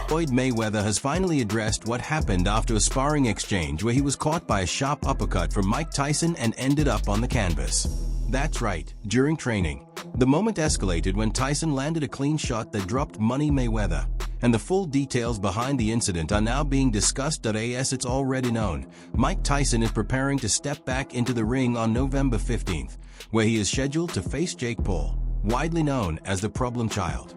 Floyd Mayweather has finally addressed what happened after a sparring exchange where he was caught by a sharp uppercut from Mike Tyson and ended up on the canvas. That's right, during training. The moment escalated when Tyson landed a clean shot that dropped Money Mayweather, and the full details behind the incident are now being discussed. As it's already known, Mike Tyson is preparing to step back into the ring on November 15th, where he is scheduled to face Jake Paul, widely known as the Problem Child.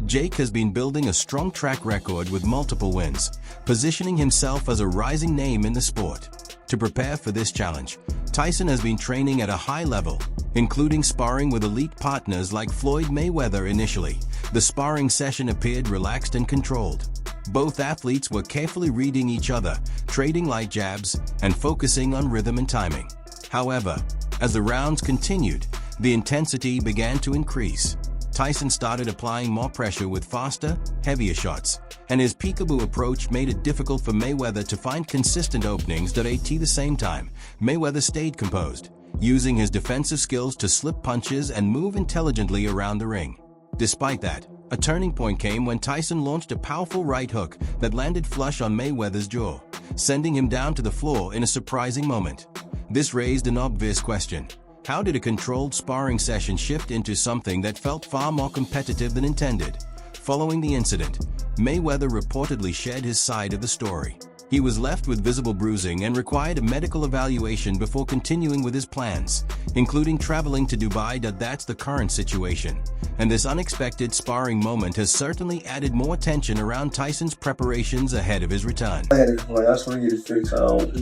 Jake has been building a strong track record with multiple wins, positioning himself as a rising name in the sport. To prepare for this challenge, Tyson has been training at a high level, including sparring with elite partners like Floyd Mayweather. Initially, the sparring session appeared relaxed and controlled. Both athletes were carefully reading each other, trading light jabs, and focusing on rhythm and timing. However, as the rounds continued, the intensity began to increase. Tyson started applying more pressure with faster, heavier shots, and his peekaboo approach made it difficult for Mayweather to find consistent openings. At the same time, Mayweather stayed composed, using his defensive skills to slip punches and move intelligently around the ring. Despite that, a turning point came when Tyson launched a powerful right hook that landed flush on Mayweather's jaw, sending him down to the floor in a surprising moment. This raised an obvious question. How did a controlled sparring session shift into something that felt far more competitive than intended? Following the incident, Mayweather reportedly shared his side of the story. He was left with visible bruising and required a medical evaluation before continuing with his plans, including traveling to Dubai. That's the current situation, and this unexpected sparring moment has certainly added more tension around Tyson's preparations ahead of his return. I just want to get it fixed out.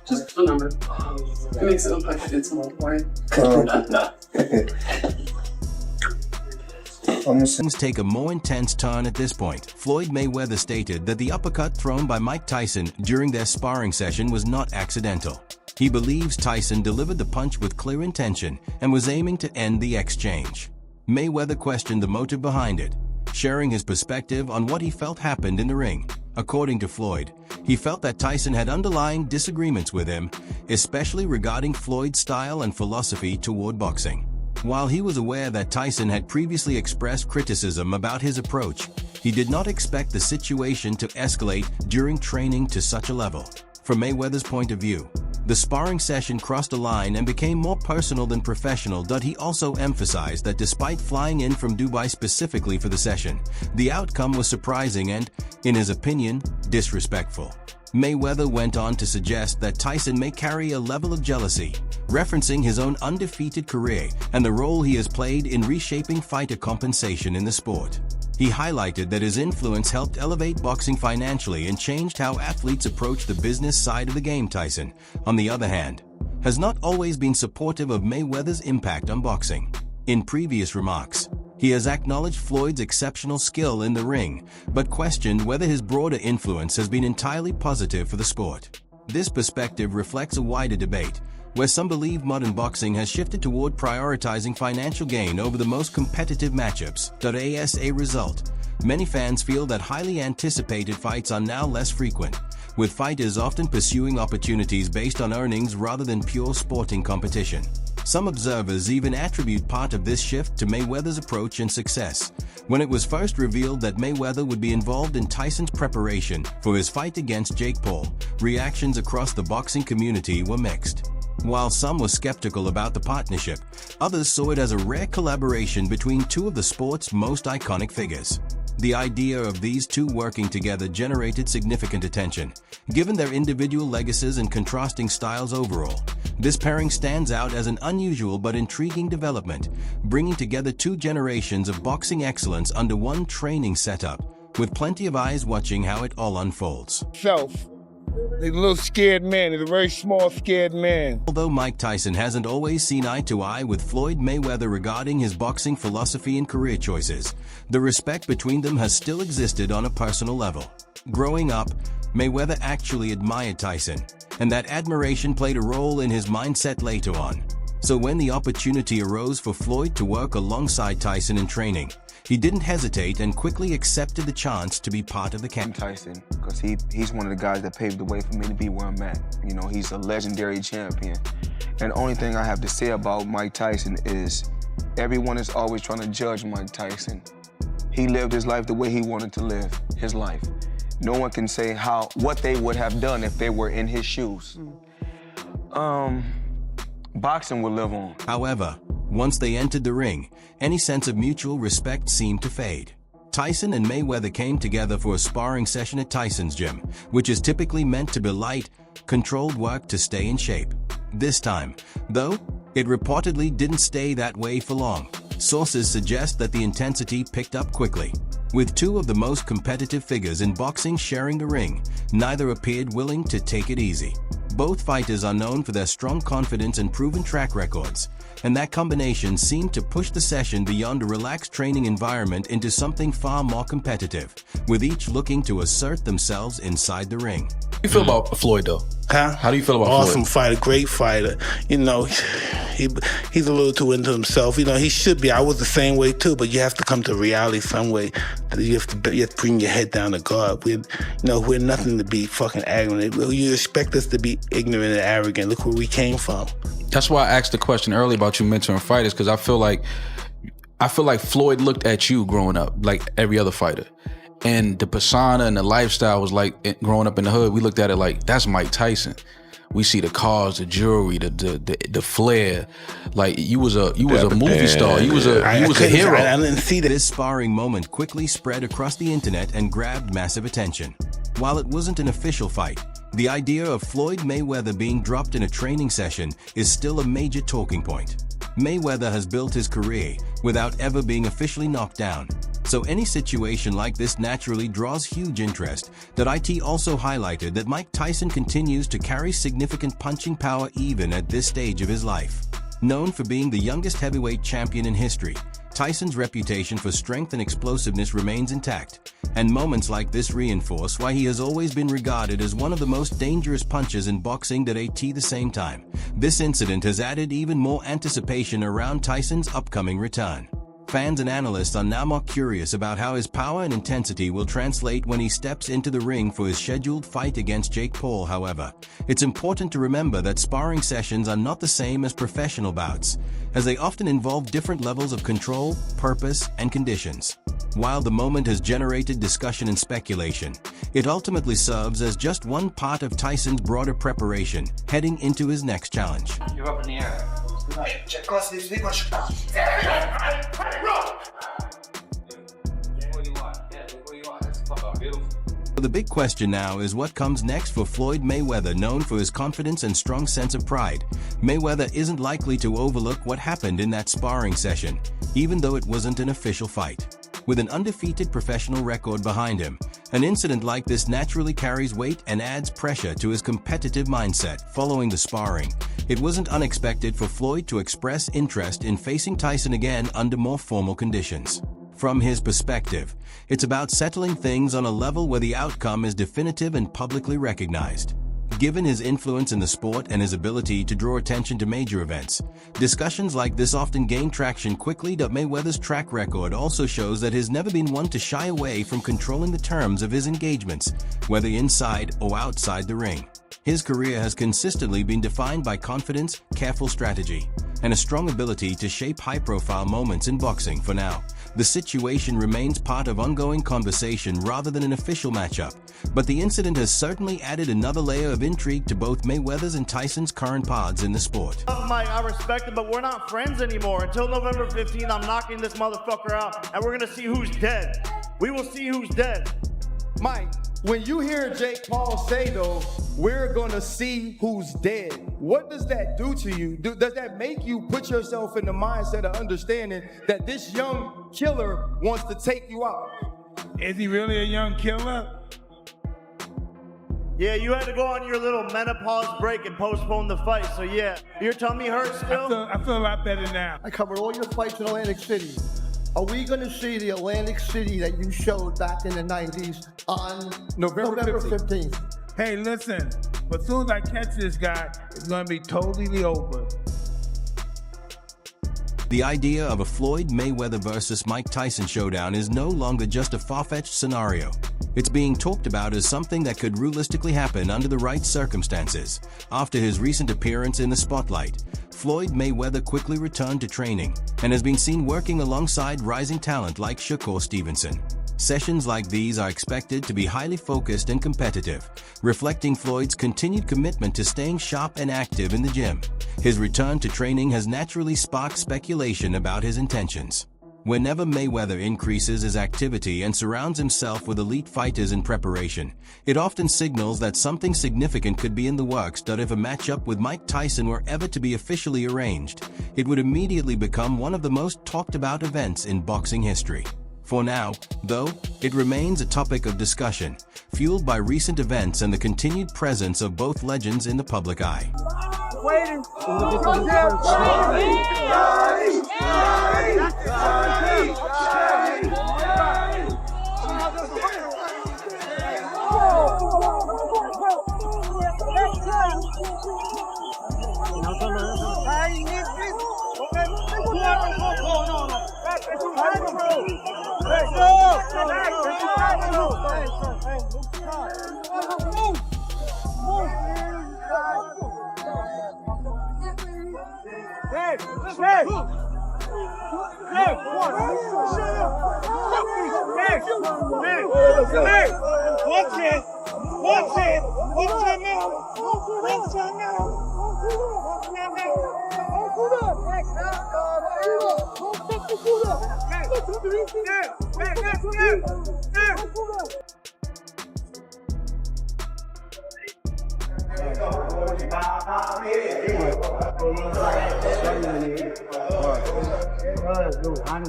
Just a number. It makes it look like it's multiplying. Things take a more intense turn at this point. Floyd Mayweather stated that the uppercut thrown by Mike Tyson during their sparring session was not accidental. He believes Tyson delivered the punch with clear intention and was aiming to end the exchange. Mayweather questioned the motive behind it, sharing his perspective on what he felt happened in the ring. According to Floyd, he felt that Tyson had underlying disagreements with him, especially regarding Floyd's style and philosophy toward boxing. While he was aware that Tyson had previously expressed criticism about his approach, he did not expect the situation to escalate during training to such a level. From Mayweather's point of view, the sparring session crossed a line and became more personal than professional. He also emphasized that despite flying in from Dubai specifically for the session, the outcome was surprising and, in his opinion, disrespectful. Mayweather went on to suggest that Tyson may carry a level of jealousy, referencing his own undefeated career and the role he has played in reshaping fighter compensation in the sport. He highlighted that his influence helped elevate boxing financially and changed how athletes approach the business side of the game. Tyson, on the other hand, has not always been supportive of Mayweather's impact on boxing. In previous remarks, he has acknowledged Floyd's exceptional skill in the ring, but questioned whether his broader influence has been entirely positive for the sport. This perspective reflects a wider debate, where some believe modern boxing has shifted toward prioritizing financial gain over the most competitive matchups. As a result, many fans feel that highly anticipated fights are now less frequent, with fighters often pursuing opportunities based on earnings rather than pure sporting competition. Some observers even attribute part of this shift to Mayweather's approach and success. When it was first revealed that Mayweather would be involved in Tyson's preparation for his fight against Jake Paul, reactions across the boxing community were mixed. While some were skeptical about the partnership, others saw it as a rare collaboration between two of the sport's most iconic figures. The idea of these two working together generated significant attention, given their individual legacies and contrasting styles overall. This pairing stands out as an unusual but intriguing development, bringing together two generations of boxing excellence under one training setup, with plenty of eyes watching how it all unfolds. He's a little scared man. He's a very small, scared man. Although Mike Tyson hasn't always seen eye to eye with Floyd Mayweather regarding his boxing philosophy and career choices, the respect between them has still existed on a personal level. Growing up, Mayweather actually admired Tyson, and that admiration played a role in his mindset later on. So when the opportunity arose for Floyd to work alongside Tyson in training, He didn't hesitate and quickly accepted the chance to be part of the camp. Tyson, because he's one of the guys that paved the way for me to be where I'm at. You know, he's a legendary champion. And the only thing I have to say about Mike Tyson is everyone is always trying to judge Mike Tyson. He lived his life the way he wanted to live his life. No one can say what they would have done if they were in his shoes. Boxing will live on. However, once they entered the ring, any sense of mutual respect seemed to fade. Tyson and Mayweather came together for a sparring session at Tyson's gym, which is typically meant to be light, controlled work to stay in shape. This time, though, it reportedly didn't stay that way for long. Sources suggest that the intensity picked up quickly. With two of the most competitive figures in boxing sharing the ring, neither appeared willing to take it easy. Both fighters are known for their strong confidence and proven track records, and that combination seemed to push the session beyond a relaxed training environment into something far more competitive, with each looking to assert themselves inside the ring. How do you feel about Floyd, though? Huh? How do you feel about Awesome Floyd? fighter, great fighter. You know, he's a little too into himself. You know, he should be. I was the same way too, but you have to come to reality some way. You have to bring your head down to God. We're nothing to be fucking arrogant. You expect us to be ignorant and arrogant. Look where we came from. That's why I asked the question earlier about you mentoring fighters, because I feel like Floyd looked at you growing up like every other fighter. And the persona and the lifestyle was like, growing up in the hood, we looked at it like, that's Mike Tyson. We see the cars, the jewelry, the flair. Like you was a movie star. You was a hero. I didn't see that. This sparring moment quickly spread across the internet and grabbed massive attention. While it wasn't an official fight, the idea of Floyd Mayweather being dropped in a training session is still a major talking point. Mayweather has built his career without ever being officially knocked down. So any situation like this naturally draws huge interest. IT also highlighted that Mike Tyson continues to carry significant punching power even at this stage of his life. Known for being the youngest heavyweight champion in history, Tyson's reputation for strength and explosiveness remains intact, and moments like this reinforce why he has always been regarded as one of the most dangerous punchers in boxing. At the same time, this incident has added even more anticipation around Tyson's upcoming return. Fans and analysts are now more curious about how his power and intensity will translate when he steps into the ring for his scheduled fight against Jake Paul. However, it's important to remember that sparring sessions are not the same as professional bouts, as they often involve different levels of control, purpose, and conditions. While the moment has generated discussion and speculation, it ultimately serves as just one part of Tyson's broader preparation heading into his next challenge. You're up in the air. The big question now is what comes next for Floyd Mayweather. Known for his confidence and strong sense of pride, Mayweather isn't likely to overlook what happened in that sparring session, even though it wasn't an official fight. With an undefeated professional record behind him, an incident like this naturally carries weight and adds pressure to his competitive mindset. Following the sparring, it wasn't unexpected for Floyd to express interest in facing Tyson again under more formal conditions. From his perspective, it's about settling things on a level where the outcome is definitive and publicly recognized. Given his influence in the sport and his ability to draw attention to major events, discussions like this often gain traction quickly. Mayweather's track record also shows that he's never been one to shy away from controlling the terms of his engagements, whether inside or outside the ring. His career has consistently been defined by confidence, careful strategy, and a strong ability to shape high-profile moments in boxing. For now, the situation remains part of ongoing conversation rather than an official matchup, but the incident has certainly added another layer of intrigue to both Mayweather's and Tyson's current paths in the sport. Mike, I respect him, but we're not friends anymore. Until November 15th, I'm knocking this motherfucker out, and we're gonna see who's dead. We will see who's dead. Mike, when you hear Jake Paul say, though, we're gonna see who's dead, what does that do to you? Does that make you put yourself in the mindset of understanding that this young killer wants to take you out? Is he really a young killer? Yeah, you had to go on your little menopause break and postpone the fight, so yeah. Your tummy hurts still? I feel a lot better now. I covered all your fights in Atlantic City. Are we going to see the Atlantic City that you showed back in the 90s on November 15th? Hey, listen, as soon as I catch this guy, it's going to be totally over. The idea of a Floyd Mayweather versus Mike Tyson showdown is no longer just a far-fetched scenario. It's being talked about as something that could realistically happen under the right circumstances. After his recent appearance in the spotlight, Floyd Mayweather quickly returned to training and has been seen working alongside rising talent like Shakur Stevenson. Sessions like these are expected to be highly focused and competitive, reflecting Floyd's continued commitment to staying sharp and active in the gym. His return to training has naturally sparked speculation about his intentions. Whenever Mayweather increases his activity and surrounds himself with elite fighters in preparation, it often signals that something significant could be in the works. That if a matchup with Mike Tyson were ever to be officially arranged, it would immediately become one of the most talked about events in boxing history. For now, though, it remains a topic of discussion, fueled by recent events and the continued presence of both legends in the public eye.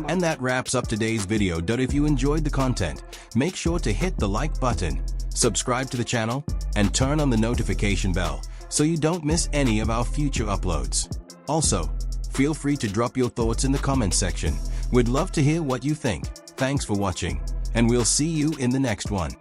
And that wraps up today's video. If you enjoyed the content, make sure to hit the like button, subscribe to the channel, and turn on the notification bell so you don't miss any of our future uploads. Also, feel free to drop your thoughts in the comments section. We'd love to hear what you think. Thanks for watching, and we'll see you in the next one.